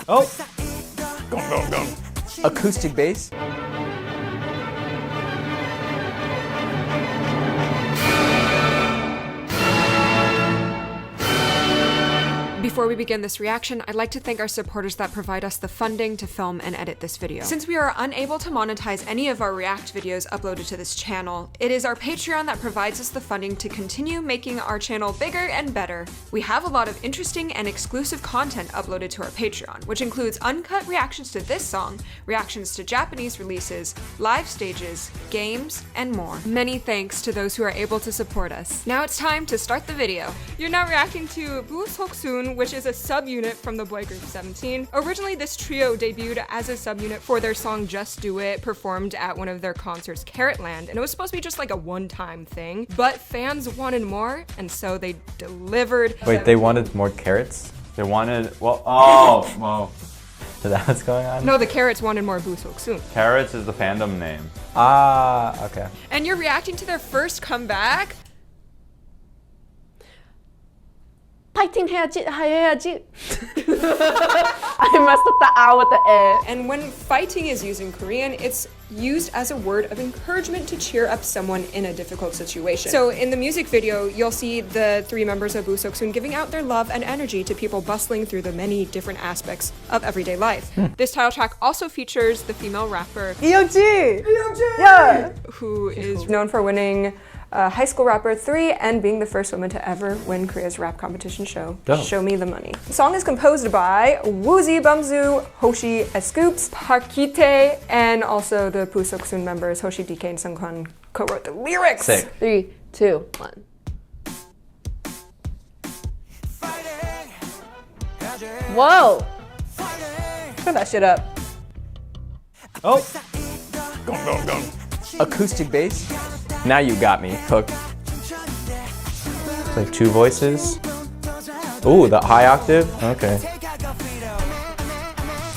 Oh! Go. Acoustic bass. Before we begin this reaction, I'd like to thank our supporters that provide us the funding to film and edit this video. Since we are unable to monetize any of our React videos uploaded to this channel, it is our Patreon that provides us the funding to continue making our channel bigger and better. We have a lot of interesting and exclusive content uploaded to our Patreon, which includes uncut reactions to this song, reactions to Japanese releases, live stages, games, and more. Many thanks to those who are able to support us. Now it's time to start the video. You're now reacting to Boo, which is a subunit from the boy group 17. Originally, this trio debuted as a subunit for their song Just Do It, performed at one of their concerts, Carrotland, and it was supposed to be just like a one-time thing, but fans wanted more, and so they delivered. Wait, they wanted more carrots? They wanted, well, oh, well. Is that what's going on? No, the Carrots wanted more Boo Sok-soon. Carrots is the fandom name. Ah, okay. And you're reacting to their first comeback? 파이팅 해야지. I messed up the R with the E. And when fighting is used in Korean, it's used as a word of encouragement to cheer up someone in a difficult situation. So in the music video, you'll see the three members of Boo Sok-soon giving out their love and energy to people bustling through the many different aspects of everyday life. This title track also features the female rapper 이영지! Yeah! who is known for winning High School Rapper 3 and being the first woman to ever win Korea's rap competition show, Show Me the Money. The song is composed by Woozi Bumzu, Hoshi Scoops, Park Ki-tae, and also the Boo Sok-soon members Hoshi DK and Sung-kwon co-wrote the lyrics. Sick. 3, 2, 1. Whoa! Turn that shit up. Oh! Go. Acoustic bass. Now you got me hooked. It's like two voices. Ooh, the high octave? Okay.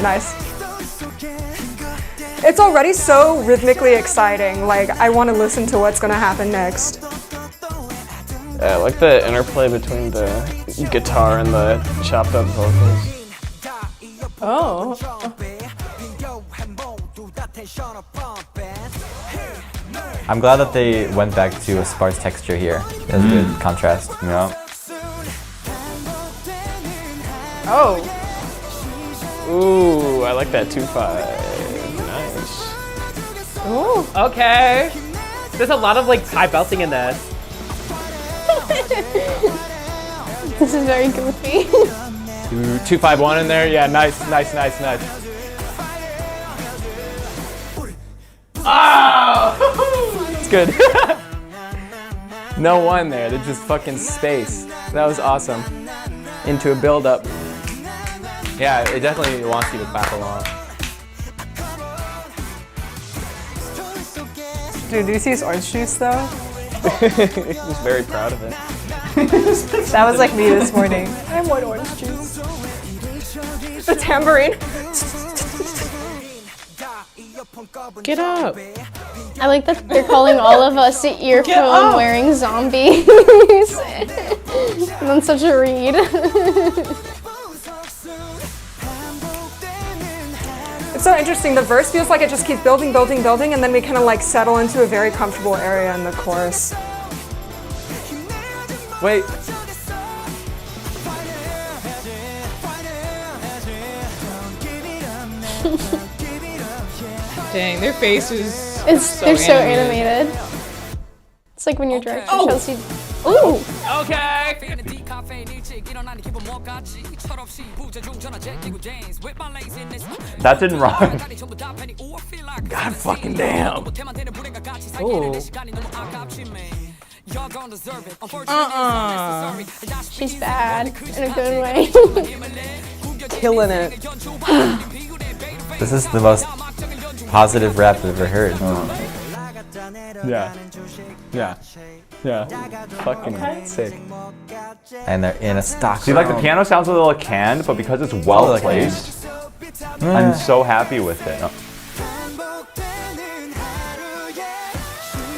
Nice. It's already so rhythmically exciting. Like, I want to listen to what's gonna happen next. Yeah, I like the interplay between the guitar and the chopped up vocals. Oh. I'm glad that they went back to a sparse texture here. That's good contrast. Yeah. Oh. Ooh, I like that 2-5. Nice. Ooh. Okay. There's a lot of like high belting in this. This is very goofy. 2-5-1 in there. Yeah, nice. Oh! It's good. No one there, they're just fucking space. That was awesome. Into a build-up. Yeah, it definitely wants you to clap along. Dude, do you see his orange juice though? He's very proud of it. That was like me this morning. I want orange juice. The tambourine. Get up. I like that they're calling all of us earphone wearing zombies. And then such a read. It's so interesting. The verse feels like it just keeps building, and then we kind of like settle into a very comfortable area in the chorus. Wait. Dang, their faces. They're so animated. It's like when you're directing Chelsea. Ooh! Okay. That didn't rhyme. God fucking damn. Ooh. She's bad in a good way. Killing it. This is the most positive rap I've ever heard. Yeah. Fucking sick. And they're in a stock See, like the room. piano sounds a little canned, but because it's well placed, I'm so happy with it.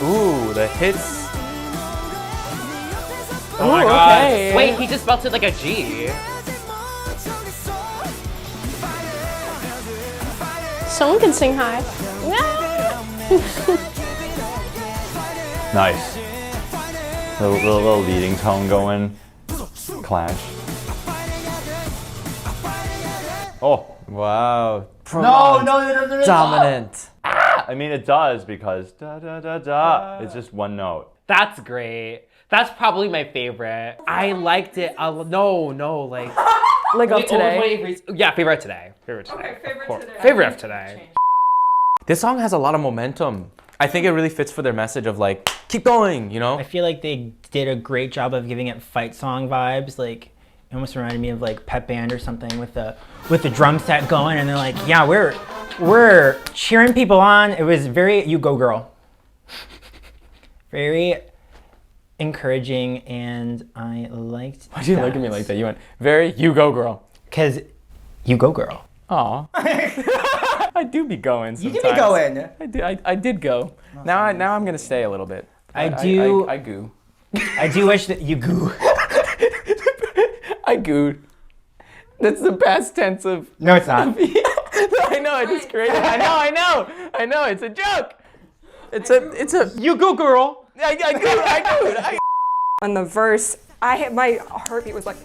Ooh, the hits. Oh my god. okay. Wait, he just belted like a G. Someone can sing high. Nice. Little leading tone going. Clash. Oh. Wow. No. Dominant. I mean, it does because da da da da. It's just one note. That's great. That's probably my favorite. I liked it. Like Of today. Yeah, favorite of today. Favorite today. Okay, favorite Of course. today. Favorite of today. This song has a lot of momentum. I think it really fits for their message of like, keep going, you know? I feel like they did a great job of giving it fight song vibes. Like, it almost reminded me of like Pep Band or something with the drum set going, and they're like, yeah, we're cheering people on. It was very you go girl. Very encouraging, and I liked. Why'd you look at me like that? You went, very, you go girl. Because you go girl. Aw. I do be going sometimes. You do be going. I did go. Now I'm gonna stay a little bit. I do. I goo. I do wish that you goo. I gooed. That's the past tense of. No, it's not. I know. I just created. I know. It's a joke. It's a. You go, girl. I gooed. On the verse, my heartbeat was like,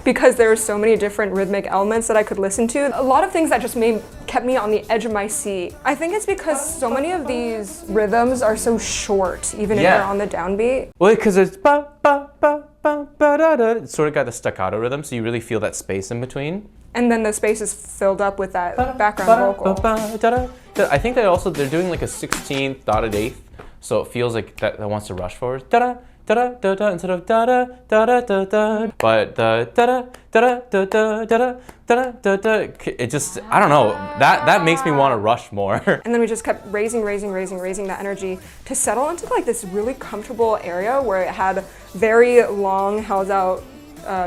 because there were so many different rhythmic elements that I could listen to. A lot of things that just kept me on the edge of my seat. I think it's because so many of these rhythms are so short, even if they're on the downbeat. Well, because it's ba ba ba ba ba da da. It's sort of got the staccato rhythm, so you really feel that space in between. And then the space is filled up with that background vocal. I think they're doing like a 16th dotted eighth, so it feels like that wants to rush forward. Da da da da instead of da da da da da da. But the da da da da da da da da da. It just, I don't know. That makes me want to rush more. And then we just kept raising that energy to settle into like this really comfortable area where it had very long held out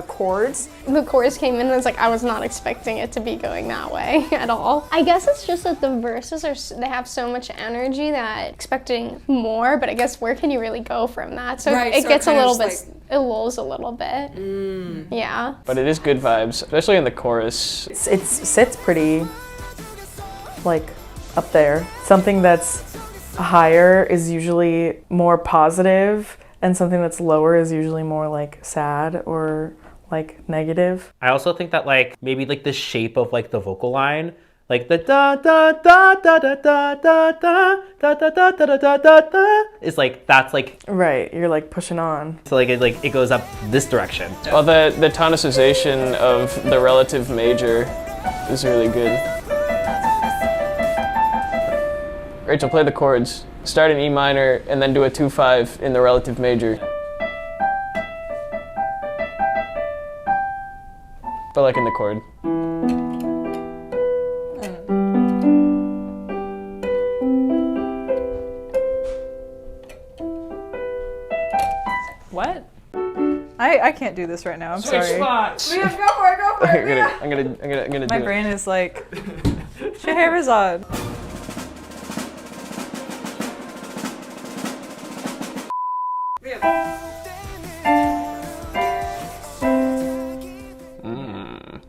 chords. The chorus came in and it's like, I was not expecting it to be going that way at all. I guess it's just that the verses they have so much energy that expecting more, but I guess where can you really go from that? So it gets a little bit, it lulls a little bit. Yeah. But it is good vibes, especially in the chorus. It sits pretty, like, up there. Something that's higher is usually more positive, and something that's lower is usually more like sad or like negative. I also think that like maybe like the shape of like the vocal line, like the da da da da da da da da da da da da da da da is like that's like Right, you're like pushing on. so like it goes up this direction. Well, the tonicization of the relative major is really good. Rachel, play the chords. Start in E minor and then do a 2-5 in the relative major. But like in the chord. What? I can't do this right now. I'm sorry. Spots. Go for it. I'm gonna My do brain is like, Scheherazade.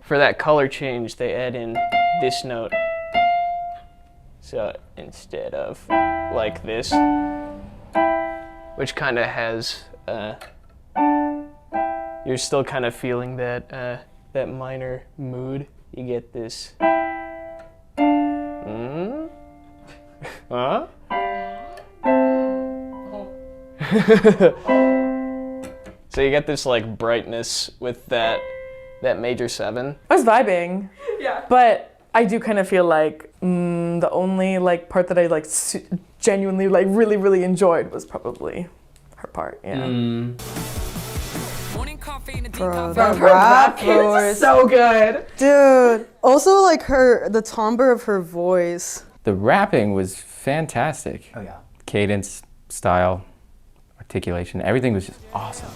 For that color change, they add in this note. So instead of like this, which kind of has, you're still kind of feeling that that minor mood. You get this. Huh? So you get this like brightness with that major 7. I was vibing. Yeah. But I do kind of feel like the only like part that I like genuinely like really enjoyed was probably her part. Yeah. Bro, the rap was so good. dude. Also, like the timbre of her voice. The rapping was fantastic. Oh yeah. Cadence, style, articulation, everything was just awesome.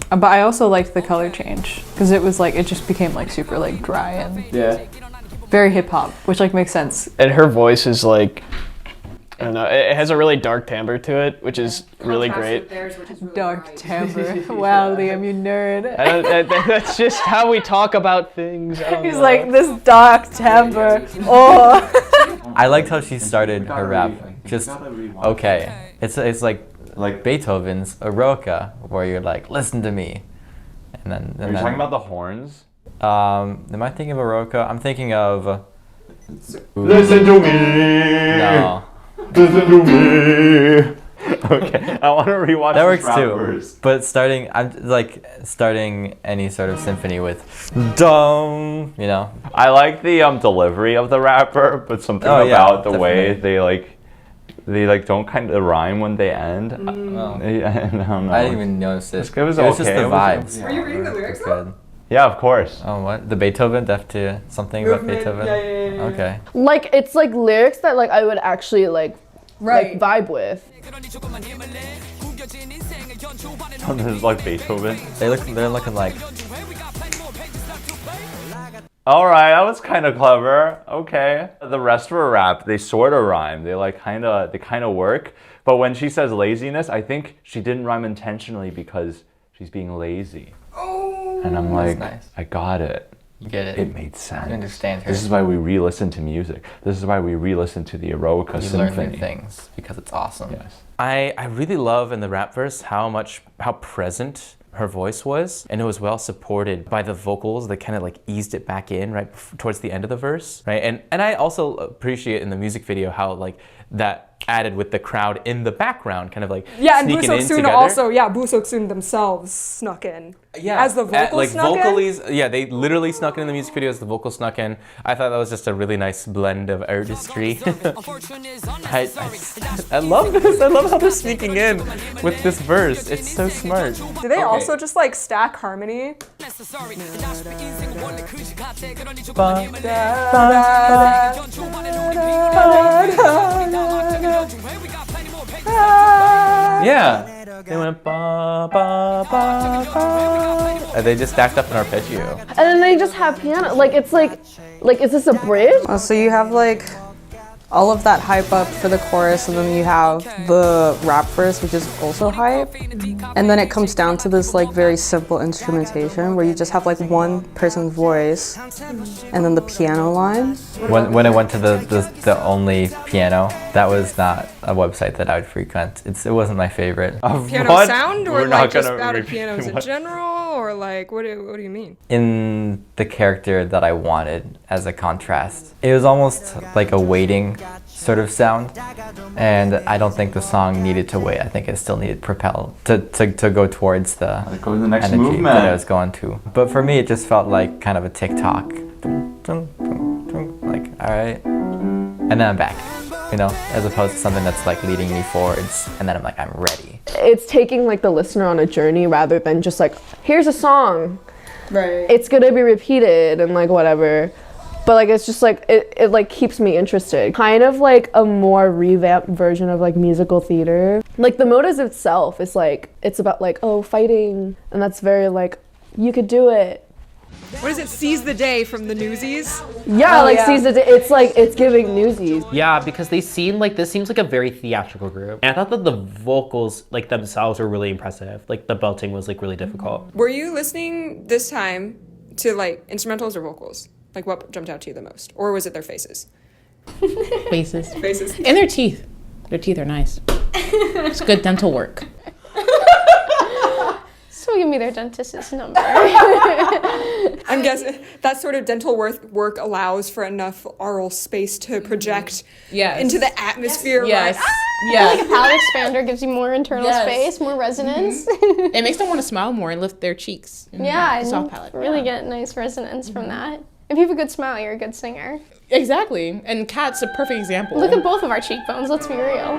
But I also liked the color change because it was like it just became like super like dry and very hip hop, which like makes sense. And her voice is like, I don't know, it has a really dark timbre to it, which is really great. Dark timbre. Wow, Liam, you nerd. That's just how we talk about things. He's like this dark timbre. Oh. I liked how she started her rap. Just okay. It's like Beethoven's Eroica, where you're like, listen to me, and then. Are you talking about the horns? Am I thinking of Eroica? I'm thinking of. Listen to me. No. Listen to me. Okay, I want to rewatch. That works too. Verse. But starting any sort of symphony with dum, you know. I like the delivery of the rapper, but something about the way they don't kind of rhyme when they end. Oh. I don't know. I didn't even notice this. It was just the okay. vibes. Were you reading the lyrics? Good. Yeah, of course. Oh, what? The Beethoven? Deaf to something about Beethoven? Yeah. Okay. Like, it's like lyrics that like I would actually like vibe with. This is like Beethoven. They're looking like. All right, that was kind of clever. Okay. The rest of her rap, they sort of rhyme. They kind of work. But when she says laziness, I think she didn't rhyme intentionally because she's being lazy. Oh. And I'm like, nice. I got it. You get it. It made sense. You understand her. This is why we re-listen to music. This is why we re-listen to the Eroica You Symphony. learn new things because it's awesome. Yes. I really love in the rap verse how present her voice was, and it was well supported by the vocals that kind of like eased it back in right towards the end of the verse, right? And I also appreciate in the music video how like that added with the crowd in the background, kind of like Yeah, and sneaking in Busoksun together. also, Busoksun themselves snuck in. Yeah, as the vocals like snuck vocalies, yeah, they literally snuck in the music video as the vocals snuck in. I thought that was just a really nice blend of artistry. I love this. I love how they're sneaking in with this verse. It's so smart. Do they also just like stack harmony? Yeah. They went ba ba ba ba. And they just stacked up an arpeggio. And then they just have piano. Like it's like is this a bridge? So you have like all of that hype up for the chorus, and then you have the rap verse, which is also hype. And then it comes down to this like very simple instrumentation where you just have like one person's voice and then the piano line. When I went to the only piano, that was not a website that I would frequent. It wasn't my favorite. Piano sound, or We're like not just gonna out of repeat pianos in what? general, or like what do you mean? In the character that I wanted as a contrast. It was almost like a waiting sort of sound, and I don't think the song needed to wait. I think it still needed propel to go towards the Go to the next energy movement. that I was going to. But for me, it just felt like kind of a tick-tock. Like, all right. And then I'm back, you know, as opposed to something that's like leading me forwards, and then I'm like, I'm ready. It's taking like the listener on a journey rather than just like, here's a song. Right. It's gonna be repeated and like whatever. But like it's just like it like keeps me interested. Kind of like a more revamped version of like musical theater. Like the motives itself is like it's about like fighting, and that's very like you could do it. What is it? Seize the day from the Newsies? Yeah, it's like it's giving Newsies. Yeah, because this seems like a very theatrical group. And I thought that the vocals like themselves were really impressive. Like the belting was like really difficult. Were you listening this time to like instrumentals or vocals? Like what jumped out to you the most? Or was it their faces? Faces. Faces. And their teeth. Their teeth are nice. It's good dental work. So give me their dentist's number. I'm guessing that sort of dental work allows for enough oral space to project into the atmosphere. Yes. Right? Yeah. Like a palate expander gives you more internal Yes. space, more resonance. It makes them want to smile more and lift their cheeks. Yeah, Soft and palate. really get nice resonance from that. If you have a good smile, you're a good singer. Exactly. And Kat's a perfect example. Look at both of our cheekbones, let's be real.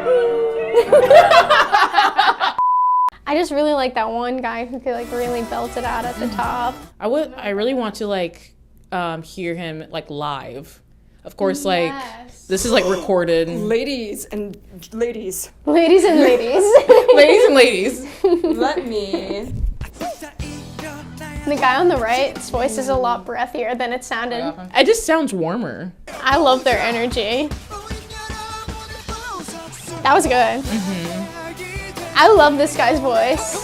I just really like that one guy who could like really belt it out at the top. I really want to like hear him like live. Of course, like this is like recorded. Ladies and ladies. Ladies and ladies. Ladies and ladies. Let me. The guy on the right's voice is a lot breathier than it sounded. It just sounds warmer. I love their energy. That was good. I love this guy's voice.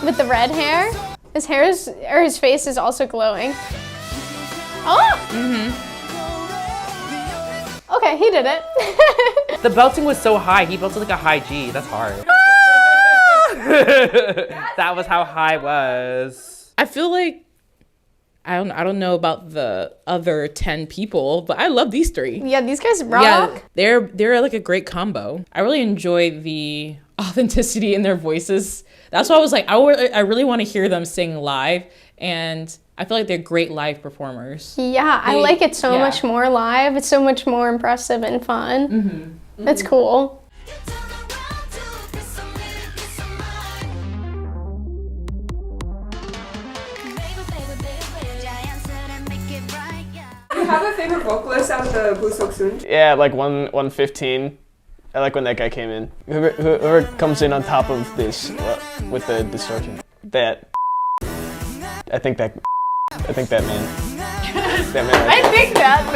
With the red hair. His face is also glowing. Oh! Okay, Okay, he did it. The belting was so high. He belted like a high G. That's hard. That was how high it was. I feel like I don't know about the other 10 people, but I love these 3. Yeah, these guys rock. Yeah, they're like a great combo. I really enjoy the authenticity in their voices. That's why I was like, I really want to hear them sing live, and I feel like they're great live performers. Yeah, I like it so much more live. It's so much more impressive and fun. Mm-hmm. That's cool. Do you have a favorite vocalist out of the Blue Silk Soon? Yeah, like 115. I like when that guy came in. Whoever comes in on top of this with the distortion. I think that man. I think that